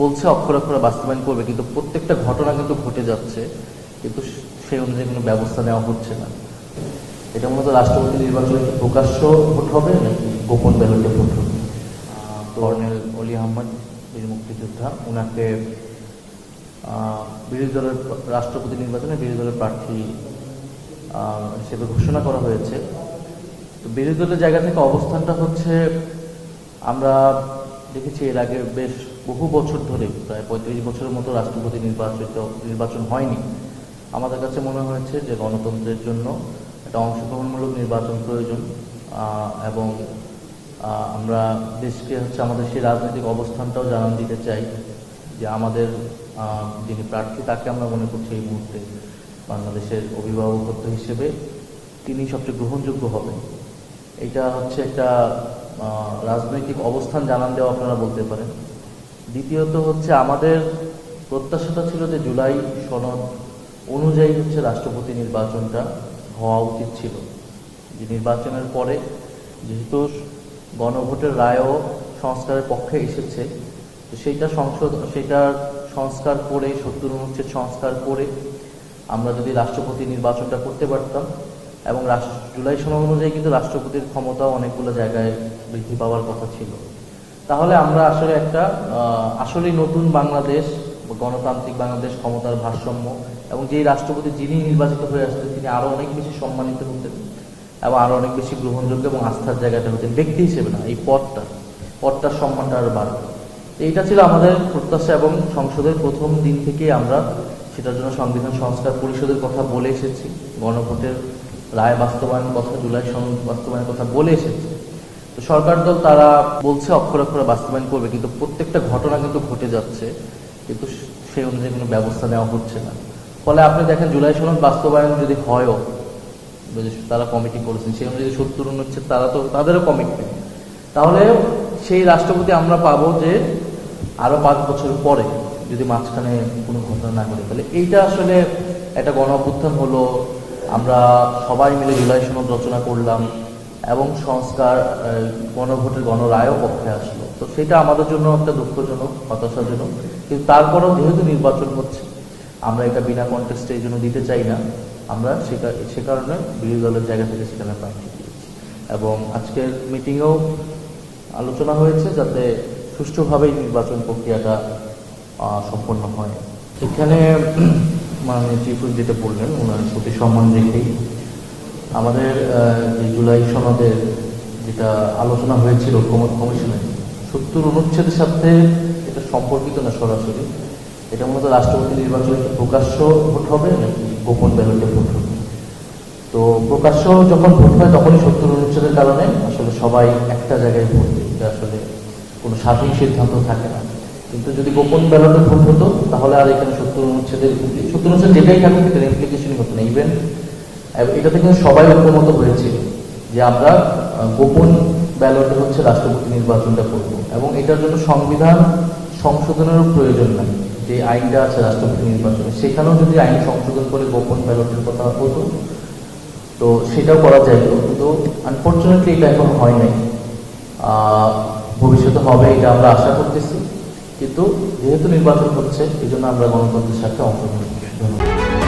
বলছে অক্ষরে অক্ষরে বাস্তবায়ন করবে, কিন্তু প্রত্যেকটা ঘটনা কিন্তু ঘটে যাচ্ছে, কিন্তু সেই অনুযায়ী কোনো ব্যবস্থা নেওয়া হচ্ছে না। এটা মূলত রাষ্ট্রপতি নির্বাচনে কি প্রকাশ্য ভোট হবে নাকি গোপন ব্যালটে ভোট হবে? কর্নেল অলি আহমদ বীর মুক্তিযোদ্ধা, ওনাকে বিরোধী দলের রাষ্ট্রপতি নির্বাচনে বিরোধী দলের প্রার্থী হিসেবে ঘোষণা করা হয়েছে। তো বিরোধী দলের জায়গা থেকে অবস্থানটা হচ্ছে, আমরা দেখেছি এর আগে বেশ বহু বছর ধরে, প্রায় 35 বছরের মতো রাষ্ট্রপতি নির্বাচন হয়নি। আমাদের কাছে মনে হয়েছে যে গণতন্ত্রের জন্য একটা অংশগ্রহণমূলক নির্বাচন প্রয়োজন, এবং আমরা দেশকে আমাদের সেই রাজনৈতিক অবস্থানটাও জানান দিতে চাই যে আমাদের যিনি প্রার্থী তাকে আমরা মনে করছি এই মুহূর্তে বাংলাদেশের অভিভাবকত্ব হিসেবে তিনি সবচেয়ে গ্রহণযোগ্য হবেন। এটা একটা রাজনৈতিক অবস্থান জানান দেওয়া আপনারা বলতে পারেন। দ্বিতীয়ত আমাদের প্রত্যাশাটা ছিল যে জুলাই সনদ অনুযায়ী রাষ্ট্রপতি নির্বাচনটা হওয়া উচিত ছিল। যে নির্বাচনের পরে যেহেতু গণভোটের রায়ও সংস্কারের পক্ষে এসেছে, তো সেইটা সংস্কার করে ৭০ অনুচ্ছেদ সংস্কার করে আমরা যদি রাষ্ট্রপতি নির্বাচনটা করতে পারতাম, এবং জুলাই সনদ অনুযায়ী কিন্তু রাষ্ট্রপতির ক্ষমতাও অনেকগুলো জায়গায় বৃদ্ধি পাওয়ার কথা ছিল, তাহলে আমরা আসলে নতুন বাংলাদেশ, গণতান্ত্রিক বাংলাদেশ, ক্ষমতার ভারসাম্য, এবং যেই রাষ্ট্রপতি যিনি নির্বাচিত হয়ে আসতেন তিনি আরো অনেক বেশি সম্মানিত হতেন এবং আরো অনেক বেশি গ্রহণযোগ্য এবং আস্থার জায়গাটা হতেন, ব্যক্তি হিসেবে না, এই পদটার সম্মানটা আরো বাড়ত। এইটা ছিল আমাদের প্রত্যাশা, এবং সংসদের প্রথম দিন থেকে আমরা সেটার জন্য সংবিধান সংস্কার পরিষদের কথা বলে এসেছি, গণভোটের রায় বাস্তবায়নের কথা, জুলাই সনদ বাস্তবায়নের কথা বলে এসেছি। তো সরকার দল তারা বলছে অক্ষরে অক্ষরে বাস্তবায়ন করবে, কিন্তু প্রত্যেকটা ঘটনা কিন্তু ঘটে যাচ্ছে, কিন্তু সেই অনুযায়ী কোনো ব্যবস্থা নেওয়া হচ্ছে না। ফলে আপনি দেখেন জুলাই সনদ বাস্তবায়ন যদি হয়ও, তারা কমিটি করেছেন সেই অনুযায়ী ৭০ অনুচ্ছেদ তাদেরও কমিটমেন্ট, তাহলে সেই রাষ্ট্রপতি আমরা পাবো যে আরো 5 বছর পরে, যদি মাঝখানে কোনো ঘটনা না ঘটে। তাহলে এইটা একটা গণ অভ্যুত্থান হলো, আমরা সবাই মিলে জুলাই সনদ রচনা করলাম এবং সংস্কার গণভোটের গণরায়ও পক্ষে আসলো, তো সেটা আমাদের জন্য একটা দুঃখজনক, হতাশাজনক। কিন্তু তারপরেও যেহেতু নির্বাচন হচ্ছে, আমরা এটা বিনা কন্টেস্টে এই জন্য দিতে চাই না। আমরা সে কারণে বিরোধী দলের জায়গা থেকে সেখানে প্রার্থী দিয়েছি, এবং আজকের মিটিংয়েও আলোচনা হয়েছে যাতে সুষ্ঠুভাবেই নির্বাচন প্রক্রিয়াটা সম্পন্ন হয়। এখানে মাননীয় চিফ হুইপ যেটা বললেন, ওনার প্রতি সম্মান রেখেই আমাদের যে জুলাই সনদের যেটা আলোচনা হয়েছিল ঐকমত্য কমিশনে, ৭০ অনুচ্ছেদের সাথে এটা সম্পর্কিত না সরাসরি। এটা মূলত রাষ্ট্রপতি নির্বাচনে প্রকাশ্য ভোট হবে নাকি গোপন ব্যালটে ভোট হবে। তো প্রকাশ্য যখন ভোট হয় তখনই ৭০ অনুচ্ছেদের কারণে সবাই একটা জায়গায় ভোট দেয়, এটা কোনো স্বাধীন সিদ্ধান্ত থাকে না। কিন্তু যদি গোপন ব্যালটে ভোট হতো তাহলে আর এখানে ৭০ অনুচ্ছেদ যেটাই থাকুক এটার ইমপ্লিকেশনই হতো না। ইভেন এটাতে কিন্তু সবাই ঐকমত্য হয়েছিল যে আমরা গোপন ব্যালটে রাষ্ট্রপতি নির্বাচনটা করব, এবং এটার জন্য সংবিধান সংশোধনেরও প্রয়োজন নাই। যে আইনটা আছে রাষ্ট্রপতি নির্বাচনে, সেখানেও যদি আইন সংশোধন করে গোপন ব্যালটের কথা হতো তো সেটাও করা যাইত, কিন্তু আনফর্চুনেটলি এটা এখন হয় নাই। ভবিষ্যতে হবে এটা আমরা আশা করতেছি, কিন্তু যেহেতু নির্বাচন হচ্ছে এই জন্য আমরা গণতন্ত্রের সাথে অংশগ্রহণ করছি। ধন্যবাদ।